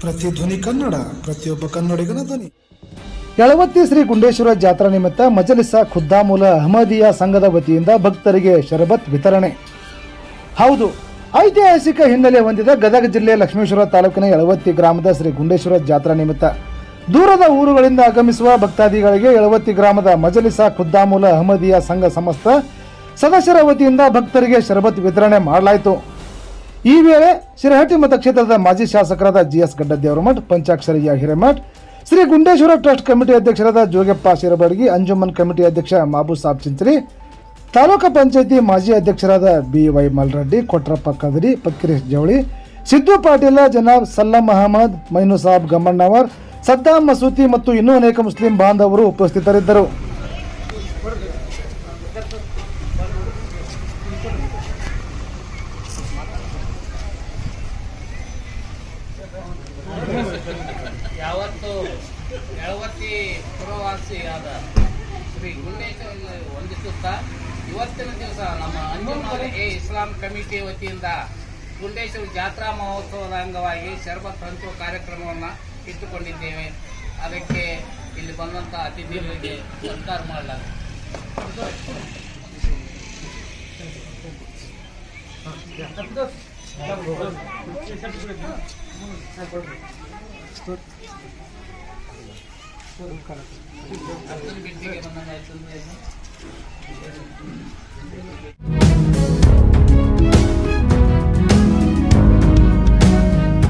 ಪ್ರತಿಧ್ವನಿ ಕನ್ನಡ, ಪ್ರತಿಯೊಬ್ಬ ಕನ್ನಡಿಗನ ಧ್ವನಿ. ಯಳವತ್ತಿ ಶ್ರೀ ಗುಂಡೇಶ್ವರ ಜಾತ್ರಾ ನಿಮಿತ್ತ ಮಜಲಿಸ ಖುದ್ದಾಮುಲ ಅಹಮದಿಯಾ ಸಂಘದ ವತಿಯಿಂದ ಭಕ್ತರಿಗೆ ಶರಬತ್ ವಿತರಣೆ. ಹೌದು, ಐತಿಹಾಸಿಕ ಹಿನ್ನೆಲೆ ಹೊಂದಿದ ಗದಗ ಜಿಲ್ಲೆ ಲಕ್ಷ್ಮೇಶ್ವರ ತಾಲೂಕಿನ ಯಳವತ್ತಿ ಗ್ರಾಮದ ಶ್ರೀ ಗುಂಡೇಶ್ವರ ಜಾತ್ರಾ ನಿಮಿತ್ತ ದೂರದ ಊರುಗಳಿಂದ ಆಗಮಿಸುವ ಭಕ್ತಾದಿಗಳಿಗೆ ಯಳವತ್ತಿ ಗ್ರಾಮದ ಮಜಲಿಸ ಖುದ್ದಾಮುಲ ಅಹಮದಿಯಾ ಸಂಘ ಸಮಸ್ತ ಸದಸ್ಯರ ವತಿಯಿಂದ ಭಕ್ತರಿಗೆ ಶರಬತ್ ವಿತರಣೆ ಮಾಡಲಾಯಿತು. ಈ ವೇಳೆ ಶಿರಹಟ್ಟಿ ಮತಕ್ಷೇತ್ರದ ಮಾಜಿ ಶಾಸಕರಾದ GS Gaddadevaramath, Panchaksharayya Hiremath, Shri Gundeshwara trust committee ಅಧ್ಯಕ್ಷರಾದ ಜೋಗಪ್ಪ ಶಿರಬಡಗಿ, ಅಂಜುಮನ್ ಕಮಿಟಿ ಅಧ್ಯಕ್ಷ ಮಾಬು ಸಾಬ್ ಚಿಂಚರಿ, ತಾಲೂಕು ಪಂಚಾಯಿತಿ ಮಾಜಿ ಅಧ್ಯಕ್ಷರಾದ BY ಮಲ್ರೆಡ್ಡಿ, ಕೊಟ್ರಪ್ಪ ಕದರಿ, ಪಕ್ಕಿರೇಶ್ ಜವಳಿ, ಸಿದ್ದು ಪಾಟೀಲ, ಜನಾಬ್ ಸಲ್ಲಂ ಅಹಮದ್, ಮೈನು ಸಾಬ್ ಗಮ್ಮಣ್ಣವರ್, ಸದ್ದಾಂ ಮಸೂತಿ ಮತ್ತು ಇನ್ನೂ ಅನೇಕ ಮುಸ್ಲಿಂ ಬಾಂಧವರು ಉಪಸ್ಥಿತರಿದ್ದರು. ಯಾವತ್ತು ಯಳವತ್ತಿ ಪುರವಾಸಿಯಾದ ಶ್ರೀ ಗುಂಡೇಶ್ವರ ವಂದಿಸುತ್ತಾ ಇವತ್ತಿನ ದಿವಸ ನಮ್ಮ ಅಂಜುಮನ್ ಇಸ್ಲಾಂ ಕಮಿಟಿ ವತಿಯಿಂದ ಗುಂಡೇಶ್ವರ ಜಾತ್ರಾ ಮಹೋತ್ಸವದ ಅಂಗವಾಗಿ ಶರಬತ್ ಹಂಚುವ ಕಾರ್ಯಕ್ರಮವನ್ನು ಇಟ್ಟುಕೊಂಡಿದ್ದೇವೆ. ಅದಕ್ಕೆ ಇಲ್ಲಿ ಬಂದಂಥ ಅತಿಥಿಗಳಿಗೆ ಸತ್ಕಾರ ಮಾಡಲಾಗಿದೆ. ಅರ್ಜುನ್ ಬಿಟ್ಟಿಗೆ ಬಂದಂಗೆ ಆಯ್ತು.